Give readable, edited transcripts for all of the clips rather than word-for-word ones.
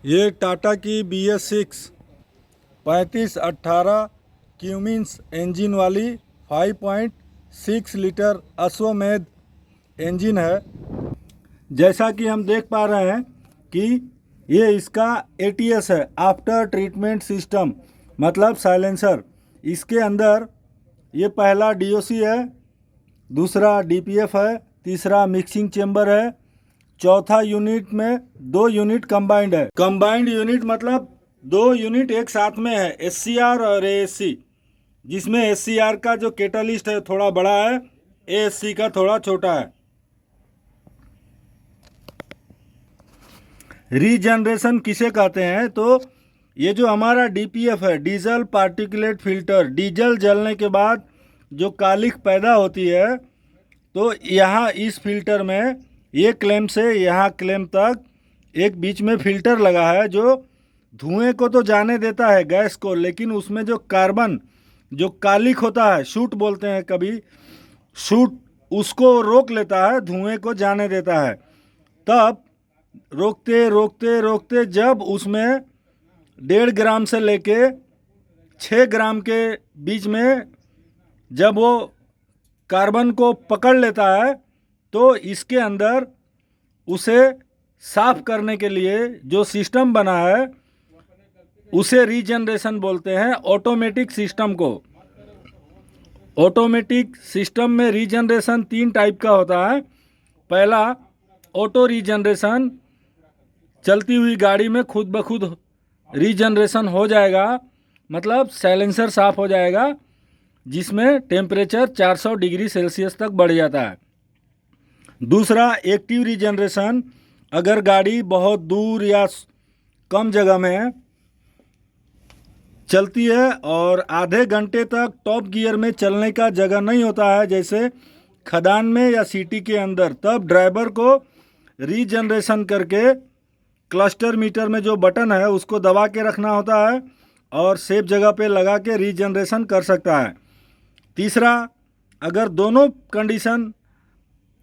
ये टाटा की BS6 3518 Cummins engine वाली 5.6 लीटर अश्वमेध इंजन है। जैसा कि हम देख पा रहे हैं कि ये इसका ATS है, आफ्टर ट्रीटमेंट सिस्टम, मतलब साइलेंसर। इसके अंदर ये पहला DOC है, दूसरा DPF है, तीसरा मिक्सिंग चेंबर है, चौथा यूनिट में 2 यूनिट कंबाइंड है। कंबाइंड यूनिट मतलब 2 यूनिट एक साथ में है, SCR और ASC, जिसमें SCR का जो कैटलिस्ट है थोड़ा बड़ा है, ASC का थोड़ा छोटा है। रीजनरेशन किसे कहते हैं? तो ये जो हमारा DPF है, डीजल पार्टिकुलेट फिल्टर, डीजल जलने के बाद जो कालिख पैदा होती है, तो यहाँ इस फिल्टर में ये क्लैंप से यहाँ क्लैंप तक एक बीच में फिल्टर लगा है जो धुएं को तो जाने देता है, गैस को, लेकिन उसमें जो कार्बन, जो कालिख होता है, शूट बोलते हैं कभी, शूट, उसको रोक लेता है, धुएं को जाने देता है। तब रोकते रोकते रोकते जब उसमें 1.5 ग्राम से लेके 6 ग्राम के बीच में जब वो कार्बन को पकड़ लेता है, तो इसके अंदर उसे साफ करने के लिए जो सिस्टम बना है उसे रीजनरेशन बोलते हैं, ऑटोमेटिक सिस्टम को। ऑटोमेटिक सिस्टम में रीजनरेशन 3 टाइप का होता है। पहला ऑटो रीजनरेशन, चलती हुई गाड़ी में खुद ब खुद रीजनरेशन हो जाएगा, मतलब साइलेंसर साफ हो जाएगा, जिसमें टेम्परेचर 400 डिग्री सेल्सियस तक बढ़ जाता है। दूसरा एक्टिव रीजनरेशन, अगर गाड़ी बहुत दूर या कम जगह में चलती है और आधे घंटे तक टॉप गियर में चलने का जगह नहीं होता है, जैसे खदान में या सिटी के अंदर, तब ड्राइवर को रीजनरेशन करके क्लस्टर मीटर में जो बटन है उसको दबा के रखना होता है और सेफ जगह पे लगा के रीजनरेशन कर सकता है। तीसरा, अगर दोनों कंडीशन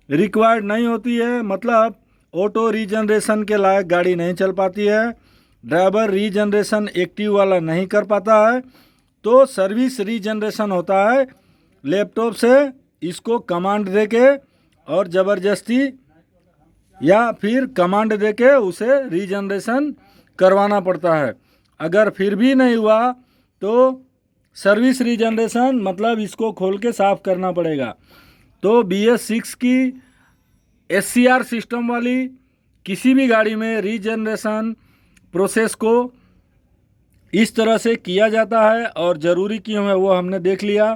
रिक्वायर्ड नहीं होती है, मतलब ऑटो रीजनरेशन के लायक गाड़ी नहीं चल पाती है, ड्राइवर रीजनरेशन एक्टिव वाला नहीं कर पाता है, तो सर्विस रीजनरेशन होता है। लैपटॉप से इसको कमांड देके और ज़बरदस्ती या फिर कमांड देके उसे रीजनरेशन करवाना पड़ता है। अगर फिर भी नहीं हुआ तो सर्विस रीजनरेशन, मतलब इसको खोल के साफ़ करना पड़ेगा। तो BS6 की SCR सिस्टम वाली किसी भी गाड़ी में रीजनरेशन प्रोसेस को इस तरह से किया जाता है और ज़रूरी क्यों है वो हमने देख लिया।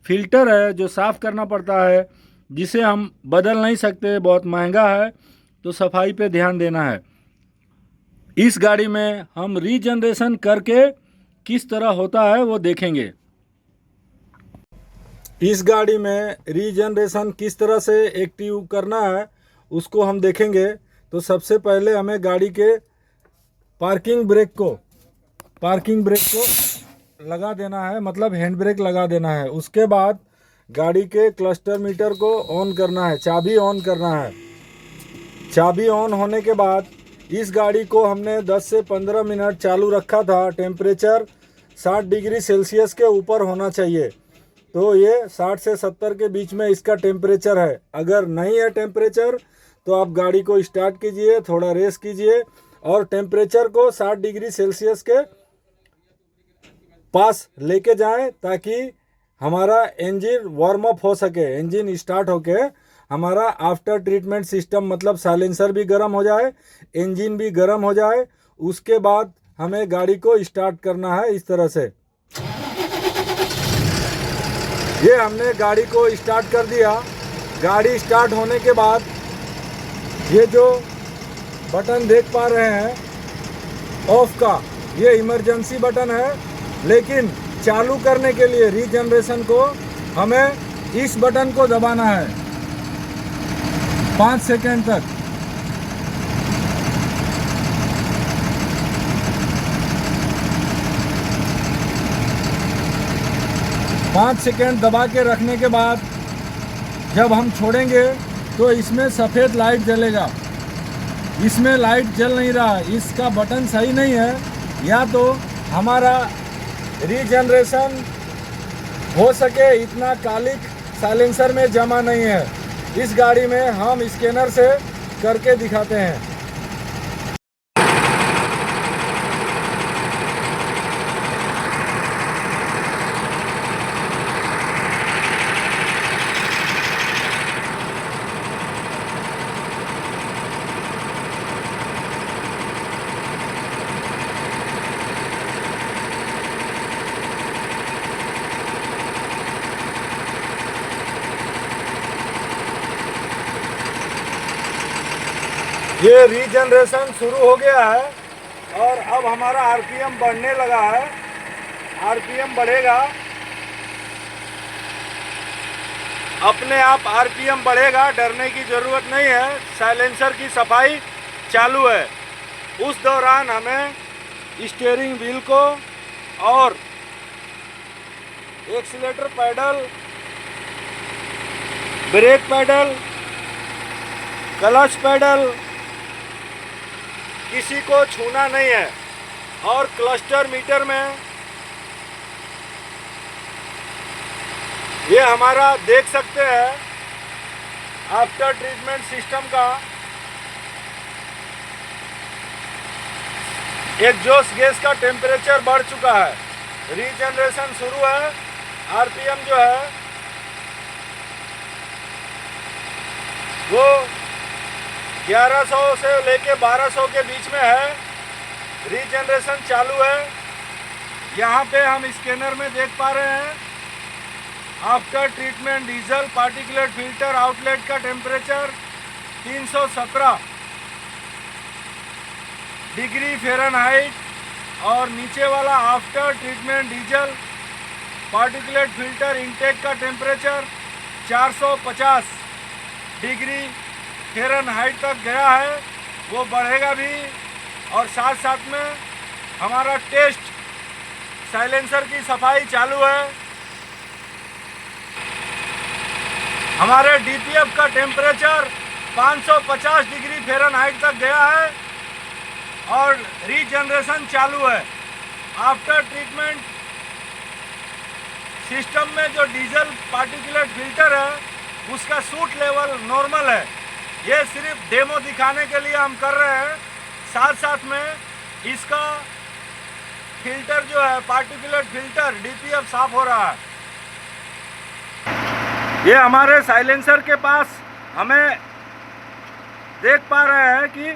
फिल्टर है जो साफ़ करना पड़ता है, जिसे हम बदल नहीं सकते, बहुत महंगा है, तो सफाई पे ध्यान देना है। इस गाड़ी में हम रीजनरेशन करके किस तरह होता है वो देखेंगे। इस गाड़ी में रीजनरेशन किस तरह से एक्टिव करना है उसको हम देखेंगे। तो सबसे पहले हमें गाड़ी के पार्किंग ब्रेक को लगा देना है, मतलब हैंड ब्रेक लगा देना है। उसके बाद गाड़ी के क्लस्टर मीटर को ऑन करना है, चाबी ऑन करना है। चाबी ऑन होने के बाद इस गाड़ी को हमने 10 से 15 मिनट चालू रखा था। टेम्परेचर 60 डिग्री सेल्सियस के ऊपर होना चाहिए, तो ये 60 से 70 के बीच में इसका टेम्परेचर है। अगर नहीं है टेम्परेचर तो आप गाड़ी को स्टार्ट कीजिए, थोड़ा रेस कीजिए और टेम्परेचर को 60 डिग्री सेल्सियस के पास लेके जाएं, ताकि हमारा इंजन वार्म अप हो सके, इंजन स्टार्ट होके हमारा आफ्टर ट्रीटमेंट सिस्टम, मतलब साइलेंसर भी गर्म हो जाए, इंजन भी गर्म हो जाए। उसके बाद हमें गाड़ी को स्टार्ट करना है इस तरह से। ये हमने गाड़ी को स्टार्ट कर दिया। गाड़ी स्टार्ट होने के बाद ये जो बटन देख पा रहे हैं ऑफ का, ये इमरजेंसी बटन है, लेकिन चालू करने के लिए रीजनरेशन को हमें इस बटन को दबाना है 5 सेकेंड तक। पाँच सेकेंड दबा के रखने के बाद जब हम छोड़ेंगे तो इसमें सफ़ेद लाइट जलेगा। इसमें लाइट जल नहीं रहा, इसका बटन सही नहीं है, या तो हमारा रीजनरेशन हो सके इतना कालिक साइलेंसर में जमा नहीं है। इस गाड़ी में हम स्कैनर से करके दिखाते हैं। ये रीजनरेशन शुरू हो गया है और अब हमारा आरपीएम बढ़ने लगा है। आरपीएम बढ़ेगा, अपने आप आरपीएम बढ़ेगा, डरने की ज़रूरत नहीं है। साइलेंसर की सफाई चालू है। उस दौरान हमें स्टीयरिंग व्हील को और accelerator pedal, brake pedal, clutch pedal किसी को छूना नहीं है। और क्लस्टर मीटर में ये हमारा देख सकते हैं आफ्टर ट्रीटमेंट सिस्टम का एग्जॉस्ट गैस का टेम्परेचर बढ़ चुका है। रीजनरेशन शुरू है। आरपीएम जो है वो 1100 से लेके 1200 के बीच में है। रीजनरेशन चालू है। यहाँ पे हम स्कैनर में देख पा रहे हैं after treatment diesel particulate filter outlet का टेम्परेचर 317 डिग्री फ़ारेनहाइट, और नीचे वाला after treatment diesel particulate filter intake का टेम्परेचर 450 डिग्री फ़ारेनहाइट तक गया है। वो बढ़ेगा भी। और साथ साथ में हमारा टेस्ट साइलेंसर की सफाई चालू है। हमारे डीपीएफ का टेम्परेचर 550 डिग्री फ़ारेनहाइट तक गया है और रीजनरेशन चालू है। आफ्टर ट्रीटमेंट सिस्टम में जो डीजल पार्टिकुलेट फिल्टर है उसका सूट लेवल नॉर्मल है। ये सिर्फ डेमो दिखाने के लिए हम कर रहे हैं। साथ साथ में इसका फिल्टर जो है पार्टिकुलेट फिल्टर डीपीएफ साफ हो रहा है। ये हमारे साइलेंसर के पास हमें देख पा रहे हैं कि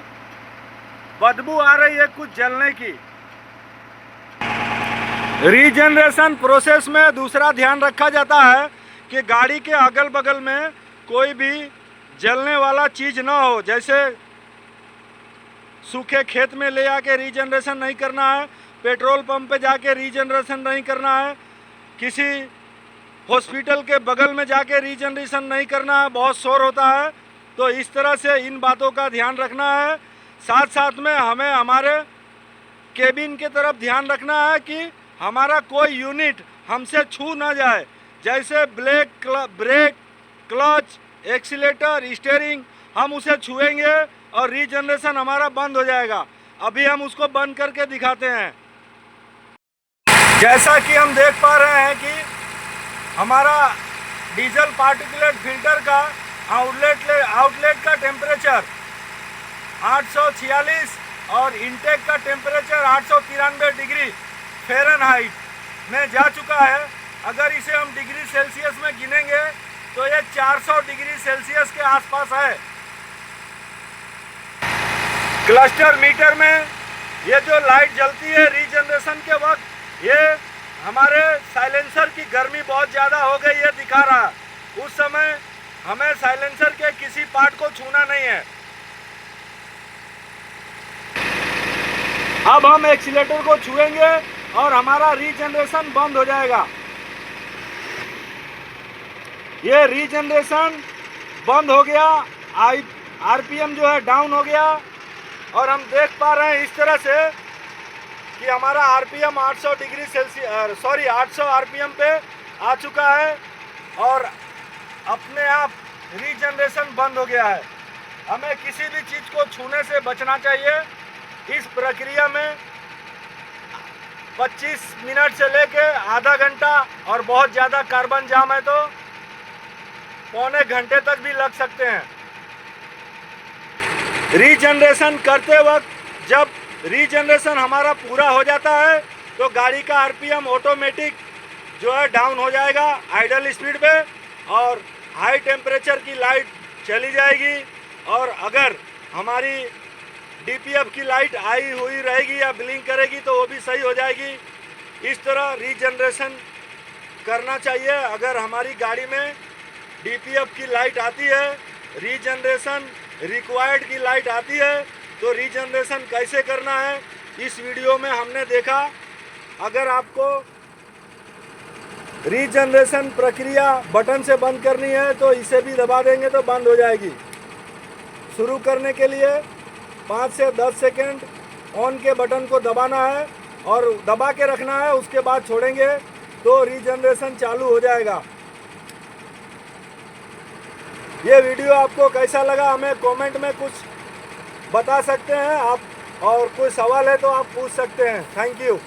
बदबू आ रही है कुछ जलने की। रीजनरेशन प्रोसेस में दूसरा ध्यान रखा जाता है कि गाड़ी के अगल बगल में कोई भी जलने वाला चीज़ ना हो। जैसे सूखे खेत में ले आके रीजनरेशन नहीं करना है, पेट्रोल पंप पे जाके रीजनरेशन नहीं करना है, किसी हॉस्पिटल के बगल में जाके रीजनरेशन नहीं करना है, बहुत शोर होता है। तो इस तरह से इन बातों का ध्यान रखना है। साथ साथ में हमें हमारे केबिन की तरफ ध्यान रखना है कि हमारा कोई यूनिट हमसे छू ना जाए। जैसे ब्रेक, क्लच, एक्सीलेटर, स्टीयरिंग, हम उसे छुएंगे और रीजनरेशन हमारा बंद हो जाएगा। अभी हम उसको बंद करके दिखाते हैं। जैसा कि हम देख पा रहे हैं कि हमारा डीजल पार्टिकुलेट फिल्टर का आउटलेट का टेम्परेचर 846 और इनटेक का टेम्परेचर 893 डिग्री फ़ारेनहाइट में जा चुका है। अगर इसे हम डिग्री सेल्सियस में गिनेंगे तो ये 400 डिग्री सेल्सियस के आसपास है। क्लस्टर मीटर में ये जो लाइट जलती है रीजनरेशन के वक्त, ये हमारे साइलेंसर की गर्मी बहुत ज़्यादा हो गई है दिखा रहा। उस समय हमें साइलेंसर के किसी पार्ट को छूना नहीं है। अब हम एक्सीलेटर को छुएंगे और हमारा रीजनरेशन बंद हो जाएगा। ये रीजनरेशन बंद हो गया। आरपीएम जो है डाउन हो गया और हम देख पा रहे हैं इस तरह से कि हमारा आरपीएम 800 आरपीएम पे आ चुका है और अपने आप रीजनरेशन बंद हो गया है। हमें किसी भी चीज़ को छूने से बचना चाहिए। इस प्रक्रिया में 25 मिनट से लेके आधा घंटा और बहुत ज़्यादा कार्बन जाम है तो पौने घंटे तक भी लग सकते हैं। रीजनरेशन करते वक्त जब रीजनरेशन हमारा पूरा हो जाता है तो गाड़ी का आरपीएम ऑटोमेटिक जो है डाउन हो जाएगा आइडल स्पीड पे, और हाई टेम्परेचर की लाइट चली जाएगी। और अगर हमारी डीपीएफ की लाइट आई हुई रहेगी या ब्लिंक करेगी तो वो भी सही हो जाएगी। इस तरह रीजनरेशन करना चाहिए। अगर हमारी गाड़ी में डीपीएफ की लाइट आती है, रीजनरेशन रिक्वायर्ड की लाइट आती है, तो रीजनरेशन कैसे करना है इस वीडियो में हमने देखा। अगर आपको रीजनरेशन प्रक्रिया बटन से बंद करनी है तो इसे भी दबा देंगे तो बंद हो जाएगी। शुरू करने के लिए 5 से 10 सेकेंड ऑन के बटन को दबाना है और दबा के रखना है, उसके बाद छोड़ेंगे तो रीजनरेशन चालू हो जाएगा। ये वीडियो आपको कैसा लगा हमें कमेंट में कुछ बता सकते हैं आप, और कोई सवाल है तो आप पूछ सकते हैं। Thank you.